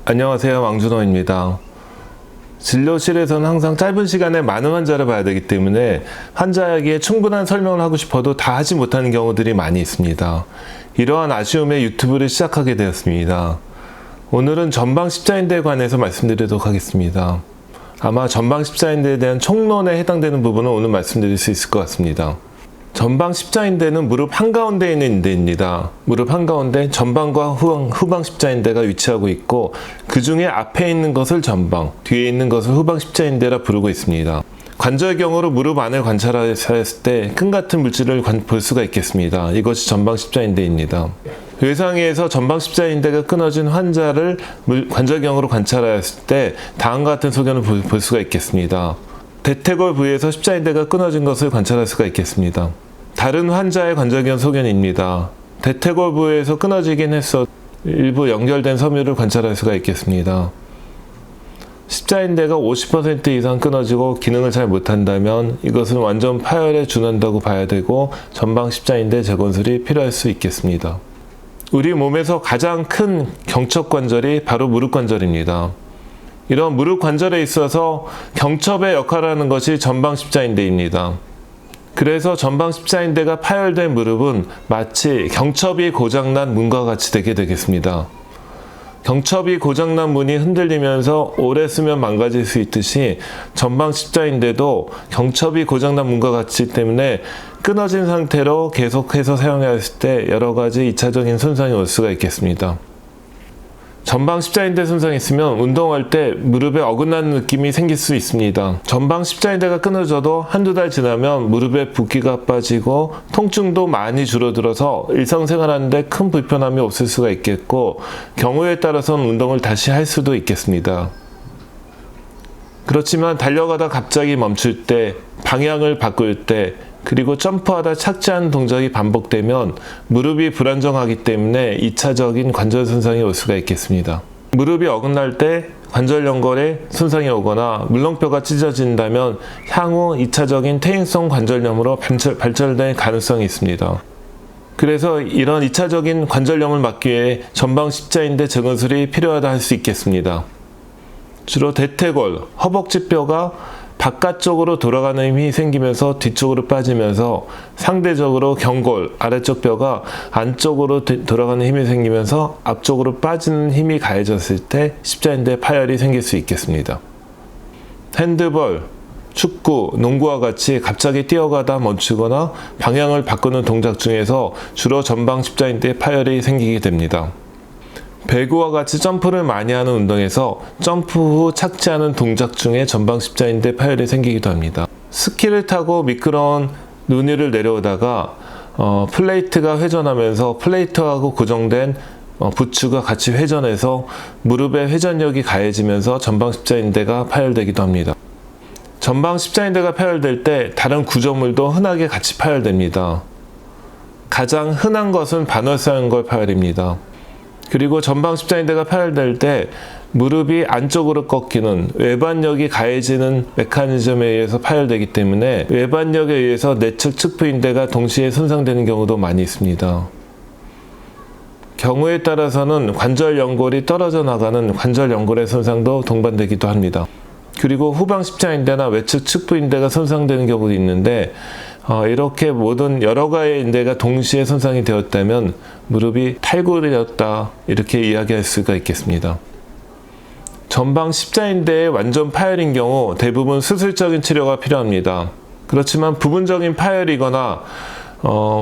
안녕하세요. 왕준호입니다. 진료실에서는 항상 짧은 시간에 많은 환자를 봐야 되기 때문에 환자에게 충분한 설명을 하고 싶어도 다 하지 못하는 경우들이 많이 있습니다. 이러한 아쉬움에 유튜브를 시작하게 되었습니다. 오늘은 전방 십자인대에 관해서 말씀드리도록 하겠습니다. 아마 전방 십자인대에 대한 총론에 해당되는 부분은 오늘 말씀드릴 수 있을 것 같습니다. 전방 십자인대는 무릎 한가운데에 있는 인대입니다. 무릎 한가운데 전방과 후방 십자인대가 위치하고 있고 그 중에 앞에 있는 것을 전방, 뒤에 있는 것을 후방 십자인대라 부르고 있습니다. 관절경으로 무릎 안을 관찰했을 때 끈 같은 물질을 볼 수가 있겠습니다. 이것이 전방 십자인대입니다. 외상에서 전방 십자인대가 끊어진 환자를 관절경으로 관찰했을 때 다음과 같은 소견을 볼 수가 있겠습니다. 대퇴골 부위에서 십자인대가 끊어진 것을 관찰할 수가 있겠습니다. 다른 환자의 관절경 소견입니다. 대퇴골 부위에서 끊어지긴 했어 일부 연결된 섬유를 관찰할 수가 있겠습니다. 십자인대가 50% 이상 끊어지고 기능을 잘 못한다면 이것은 완전 파열에 준한다고 봐야 되고 전방 십자인대 재건술이 필요할 수 있겠습니다. 우리 몸에서 가장 큰 경첩관절이 바로 무릎 관절입니다. 이런 무릎 관절에 있어서 경첩의 역할을 하는 것이 전방 십자인대입니다. 그래서 전방 십자인대가 파열된 무릎은 마치 경첩이 고장난 문과 같이 되게 되겠습니다. 경첩이 고장난 문이 흔들리면서 오래 쓰면 망가질 수 있듯이 전방 십자인대도 경첩이 고장난 문과 같이 때문에 끊어진 상태로 계속해서 사용했을 때 여러 가지 2차적인 손상이 올 수가 있겠습니다. 전방 십자인대 손상이 있으면 운동할 때 무릎에 어긋나는 느낌이 생길 수 있습니다. 전방 십자인대가 끊어져도 한두 달 지나면 무릎에 붓기가 빠지고 통증도 많이 줄어들어서 일상생활하는데 큰 불편함이 없을 수가 있겠고 경우에 따라서는 운동을 다시 할 수도 있겠습니다. 그렇지만 달려가다 갑자기 멈출 때, 방향을 바꿀 때, 그리고 점프하다 착지하는 동작이 반복되면 무릎이 불안정하기 때문에 2차적인 관절 손상이 올 수가 있겠습니다. 무릎이 어긋날 때 관절 연골에 손상이 오거나 물렁뼈가 찢어진다면 향후 2차적인 퇴행성 관절염으로 발전될 가능성이 있습니다. 그래서 이런 2차적인 관절염을 막기 위해 전방 십자인대 재건술이 필요하다 할 수 있겠습니다. 주로 대퇴골, 허벅지뼈가 바깥쪽으로 돌아가는 힘이 생기면서 뒤쪽으로 빠지면서 상대적으로 경골, 아래쪽 뼈가 안쪽으로 돌아가는 힘이 생기면서 앞쪽으로 빠지는 힘이 가해졌을 때 십자인대 파열이 생길 수 있겠습니다. 핸드볼, 축구, 농구와 같이 갑자기 뛰어가다 멈추거나 방향을 바꾸는 동작 중에서 주로 전방 십자인대 파열이 생기게 됩니다. 배구와 같이 점프를 많이 하는 운동에서 점프 후 착지하는 동작 중에 전방 십자인대 파열이 생기기도 합니다. 스키를 타고 미끄러운 눈 위를 내려오다가 플레이트가 회전하면서 플레이트하고 고정된 부츠가 같이 회전해서 무릎의 회전력이 가해지면서 전방 십자인대가 파열되기도 합니다. 전방 십자인대가 파열될 때 다른 구조물도 흔하게 같이 파열됩니다. 가장 흔한 것은 반월사연골 파열입니다. 그리고 전방 십자인대가 파열될 때 무릎이 안쪽으로 꺾이는 외반력이 가해지는 메커니즘에 의해서 파열되기 때문에 외반력에 의해서 내측 측부인대가 동시에 손상되는 경우도 많이 있습니다. 경우에 따라서는 관절 연골이 떨어져 나가는 관절 연골의 손상도 동반되기도 합니다. 그리고 후방 십자인대나 외측 측부인대가 손상되는 경우도 있는데 이렇게 모든 여러 가지의 인대가 동시에 손상이 되었다면 무릎이 탈구되었다 이렇게 이야기할 수가 있겠습니다. 전방 십자인대의 완전 파열인 경우 대부분 수술적인 치료가 필요합니다. 그렇지만 부분적인 파열이거나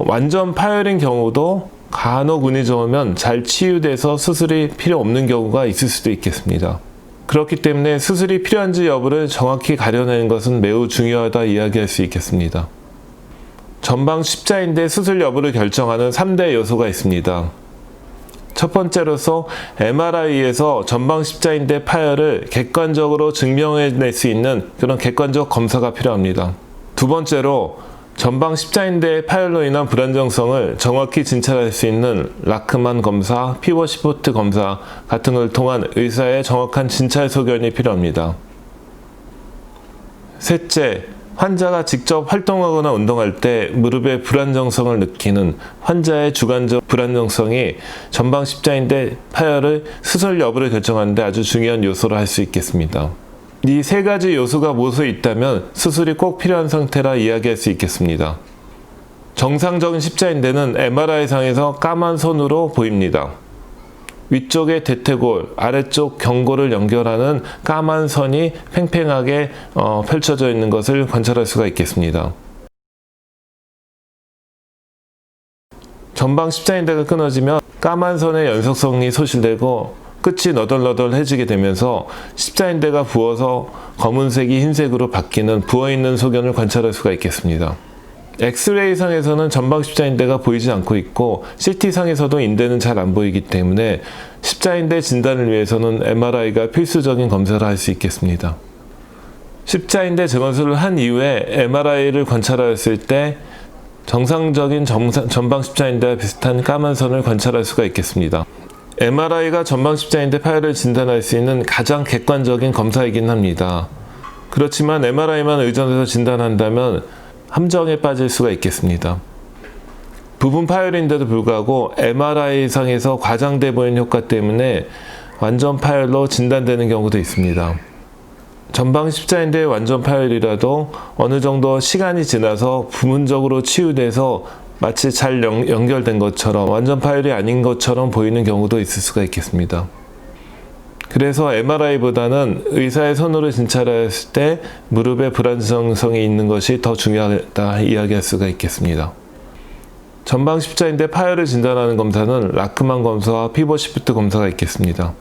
완전 파열인 경우도 간혹 운이 좋으면 잘 치유돼서 수술이 필요 없는 경우가 있을 수도 있겠습니다. 그렇기 때문에 수술이 필요한지 여부를 정확히 가려내는 것은 매우 중요하다 이야기할 수 있겠습니다. 전방 십자인대 수술 여부를 결정하는 3대 요소가 있습니다. 첫 번째로서 MRI에서 전방 십자인대 파열을 객관적으로 증명해낼 수 있는 그런 객관적 검사가 필요합니다. 두 번째로 전방 십자인대의 파열로 인한 불안정성을 정확히 진찰할 수 있는 라크만 검사, 피벗시프트 검사 같은 걸 통한 의사의 정확한 진찰 소견이 필요합니다. 셋째, 환자가 직접 활동하거나 운동할 때 무릎의 불안정성을 느끼는 환자의 주관적 불안정성이 전방 십자인대 파열의 수술 여부를 결정하는 데 아주 중요한 요소로 할 수 있겠습니다. 이 세 가지 요소가 모두 있다면 수술이 꼭 필요한 상태라 이야기할 수 있겠습니다. 정상적인 십자인대는 MRI상에서 까만 선으로 보입니다. 위쪽에 대퇴골, 아래쪽 경골을 연결하는 까만 선이 팽팽하게 펼쳐져 있는 것을 관찰할 수가 있겠습니다. 전방 십자인대가 끊어지면 까만 선의 연속성이 소실되고 끝이 너덜너덜해지게 되면서 십자인대가 부어서 검은색이 흰색으로 바뀌는 부어있는 소견을 관찰할 수가 있겠습니다. 엑스레이상에서는 전방 십자인대가 보이지 않고 있고 CT상에서도 인대는 잘 안 보이기 때문에 십자인대 진단을 위해서는 MRI가 필수적인 검사를 할 수 있겠습니다. 십자인대 재건술을 한 이후에 MRI를 관찰했을 때 정상적인 전방 십자인대와 비슷한 까만 선을 관찰할 수가 있겠습니다. MRI가 전방 십자인대 파열을 진단할 수 있는 가장 객관적인 검사이긴 합니다. 그렇지만 MRI만 의존해서 진단한다면 함정에 빠질 수가 있겠습니다. 부분 파열인데도 불구하고 MRI상에서 과장돼 보이는 효과 때문에 완전 파열로 진단되는 경우도 있습니다. 전방 십자인대의 완전 파열이라도 어느 정도 시간이 지나서 부분적으로 치유돼서 마치 잘 연결된 것처럼 완전 파열이 아닌 것처럼 보이는 경우도 있을 수가 있겠습니다. 그래서 MRI보다는 의사의 손으로 진찰했을 때 무릎에 불안정성이 있는 것이 더 중요하다 이야기할 수가 있겠습니다. 전방 십자인대 파열을 진단하는 검사는 라크만 검사와 피벗 시프트 검사가 있겠습니다.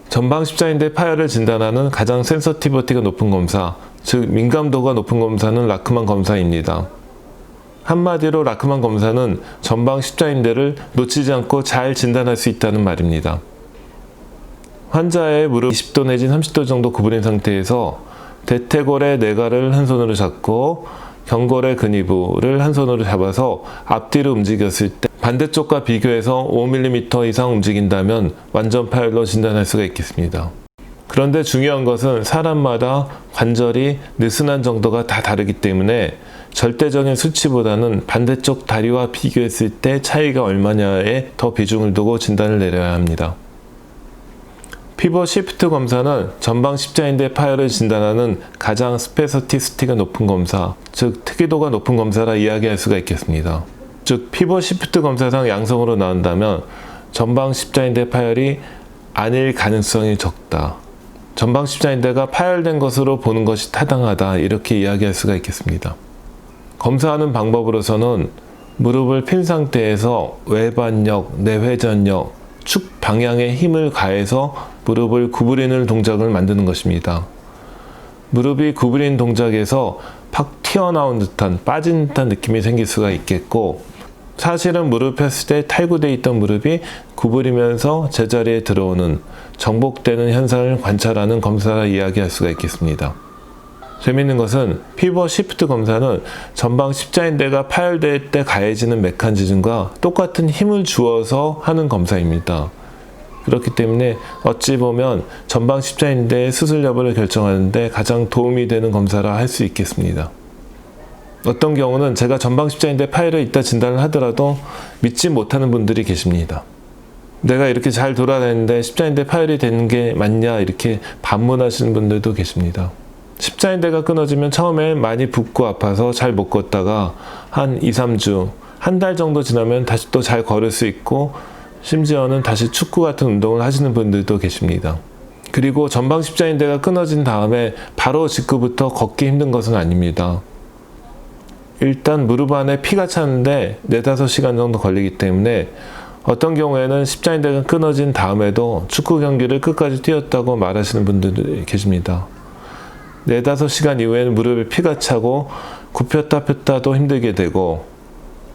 전방 십자인대 파열을 진단하는 가장 센서티비티가 높은 검사, 즉 민감도가 높은 검사는 라크만 검사입니다. 한마디로 라크만 검사는 전방 십자인대를 놓치지 않고 잘 진단할 수 있다는 말입니다. 환자의 무릎 20도 내지 30도 정도 구부린 상태에서 대퇴골의 내가를 한 손으로 잡고 경골의 근위부를 한 손으로 잡아서 앞뒤로 움직였을 때 반대쪽과 비교해서 5mm 이상 움직인다면 완전 파열로 진단할 수가 있겠습니다. 그런데 중요한 것은 사람마다 관절이 느슨한 정도가 다 다르기 때문에 절대적인 수치보다는 반대쪽 다리와 비교했을 때 차이가 얼마냐에 더 비중을 두고 진단을 내려야 합니다. 피벗 시프트 검사는 전방 십자인대 파열을 진단하는 가장 스페서티스티가 높은 검사, 즉 특이도가 높은 검사라 이야기할 수가 있겠습니다. 즉 피벗 시프트 검사상 양성으로 나온다면 전방 십자인대 파열이 아닐 가능성이 적다. 전방 십자인대가 파열된 것으로 보는 것이 타당하다 이렇게 이야기할 수가 있겠습니다. 검사하는 방법으로서는 무릎을 핀 상태에서 외반력, 내회전력, 축 방향에 힘을 가해서 무릎을 구부리는 동작을 만드는 것입니다. 무릎이 구부린 동작에서 팍 튀어나온 듯한 빠진 듯한 느낌이 생길 수가 있겠고 사실은 무릎 폈을 때 탈구되어 있던 무릎이 구부리면서 제자리에 들어오는 정복되는 현상을 관찰하는 검사라 이야기할 수가 있겠습니다. 재미있는 것은 피벗 시프트 검사는 전방 십자인대가 파열될 때 가해지는 메커니즘과 똑같은 힘을 주어서 하는 검사입니다. 그렇기 때문에 어찌 보면 전방 십자인대의 수술 여부를 결정하는 데 가장 도움이 되는 검사라 할 수 있겠습니다. 어떤 경우는 제가 전방 십자인대 파열이 있다 진단을 하더라도 믿지 못하는 분들이 계십니다. 내가 이렇게 잘 돌아다니는데 십자인대 파열이 되는 게 맞냐 이렇게 반문하시는 분들도 계십니다. 십자인대가 끊어지면 처음에 많이 붓고 아파서 잘 못 걷다가 한 2, 3주, 한 달 정도 지나면 다시 또 잘 걸을 수 있고 심지어는 다시 축구 같은 운동을 하시는 분들도 계십니다. 그리고 전방 십자인대가 끊어진 다음에 바로 직후부터 걷기 힘든 것은 아닙니다. 일단 무릎 안에 피가 차는데 4-5시간 정도 걸리기 때문에 어떤 경우에는 십자인대가 끊어진 다음에도 축구 경기를 끝까지 뛰었다고 말하시는 분들도 계십니다. 4-5시간 이후에는 무릎에 피가 차고 굽혔다 폈다도 힘들게 되고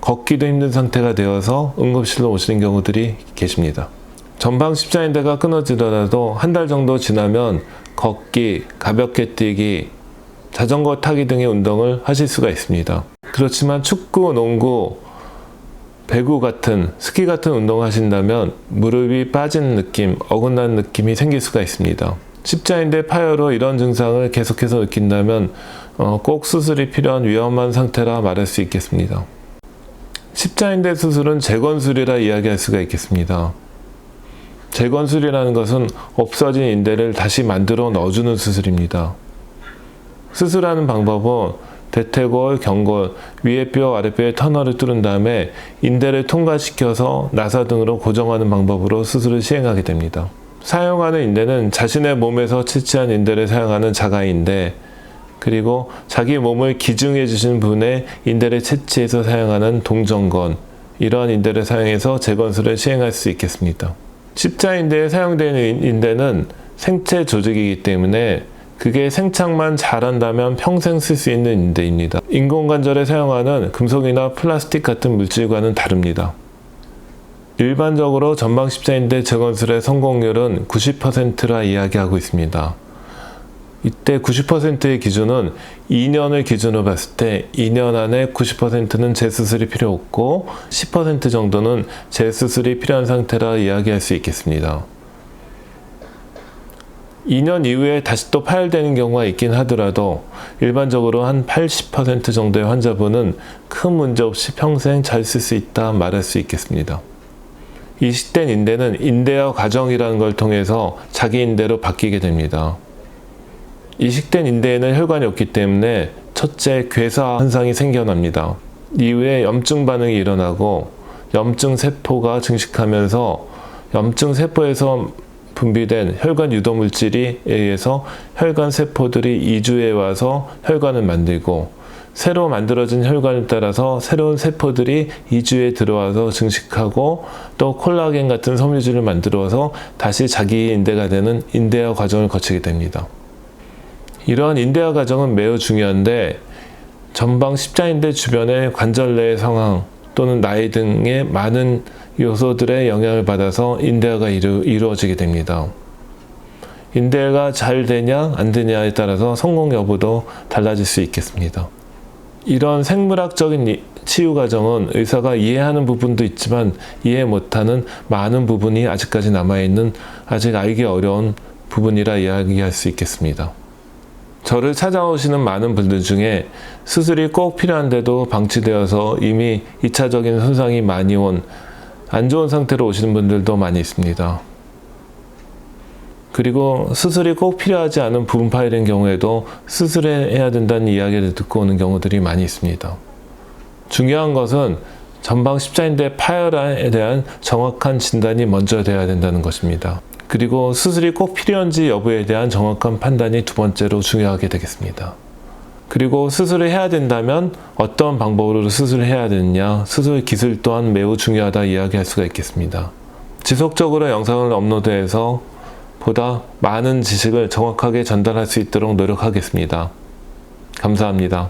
걷기도 힘든 상태가 되어서 응급실로 오시는 경우들이 계십니다. 전방 십자인대가 끊어지더라도 한 달 정도 지나면 걷기, 가볍게 뛰기, 자전거 타기 등의 운동을 하실 수가 있습니다. 그렇지만 축구, 농구, 배구 같은 스키 같은 운동을 하신다면 무릎이 빠지는 느낌, 어긋나는 느낌이 생길 수가 있습니다. 십자인대 파열로 이런 증상을 계속해서 느낀다면 꼭 수술이 필요한 위험한 상태라 말할 수 있겠습니다. 십자인대 수술은 재건술이라 이야기할 수가 있겠습니다. 재건술이라는 것은 없어진 인대를 다시 만들어 넣어주는 수술입니다. 수술하는 방법은 대퇴골, 경골, 위에 뼈, 아랫뼈의 터널을 뚫은 다음에 인대를 통과시켜서 나사 등으로 고정하는 방법으로 수술을 시행하게 됩니다. 사용하는 인대는 자신의 몸에서 채취한 인대를 사용하는 자가인대, 그리고 자기 몸을 기증해 주신 분의 인대를 채취해서 사용하는 동정건, 이러한 인대를 사용해서 재건술을 시행할 수 있겠습니다. 십자인대에 사용되는 인대는 생체 조직이기 때문에 그게 생착만 잘한다면 평생 쓸 수 있는 인대입니다. 인공관절에 사용하는 금속이나 플라스틱 같은 물질과는 다릅니다. 일반적으로 전방 십자인대 재건술의 성공률은 90%라 이야기하고 있습니다. 이때 90%의 기준은 2년을 기준으로 봤을 때 2년 안에 90%는 재수술이 필요 없고 10% 정도는 재수술이 필요한 상태라 이야기할 수 있겠습니다. 2년 이후에 다시 또 파열되는 경우가 있긴 하더라도 일반적으로 한 80% 정도의 환자분은 큰 문제 없이 평생 잘 쓸 수 있다 말할 수 있겠습니다. 이식된 인대는 인대화 과정이라는 걸 통해서 자기 인대로 바뀌게 됩니다. 이식된 인대에는 혈관이 없기 때문에 첫째 괴사 현상이 생겨납니다. 이후에 염증 반응이 일어나고 염증 세포가 증식하면서 염증 세포에서 분비된 혈관 유도 물질이 의해서 혈관 세포들이 이주해 와서 혈관을 만들고 새로 만들어진 혈관에 따라서 새로운 세포들이 이주에 들어와서 증식하고 또 콜라겐 같은 섬유질을 만들어서 다시 자기 인대가 되는 인대화 과정을 거치게 됩니다. 이러한 인대화 과정은 매우 중요한데 전방 십자인대 주변의 관절 내의 상황 또는 나이 등의 많은 요소들의 영향을 받아서 인대화가 이루어지게 됩니다. 인대화가 잘 되냐 안 되냐에 따라서 성공 여부도 달라질 수 있겠습니다. 이런 생물학적인 치유 과정은 의사가 이해하는 부분도 있지만 이해 못하는 많은 부분이 아직까지 남아있는 아직 알기 어려운 부분이라 이야기할 수 있겠습니다. 저를 찾아오시는 많은 분들 중에 수술이 꼭 필요한데도 방치되어서 이미 2차적인 손상이 많이 온 안 좋은 상태로 오시는 분들도 많이 있습니다. 그리고 수술이 꼭 필요하지 않은 부분 파열인 경우에도 수술해야 된다는 이야기를 듣고 오는 경우들이 많이 있습니다. 중요한 것은 전방 십자인대 파열에 대한 정확한 진단이 먼저 돼야 된다는 것입니다. 그리고 수술이 꼭 필요한지 여부에 대한 정확한 판단이 두 번째로 중요하게 되겠습니다. 그리고 수술을 해야 된다면 어떤 방법으로 수술을 해야 되느냐, 수술 기술 또한 매우 중요하다 이야기할 수가 있겠습니다. 지속적으로 영상을 업로드해서 보다 많은 지식을 정확하게 전달할 수 있도록 노력하겠습니다. 감사합니다.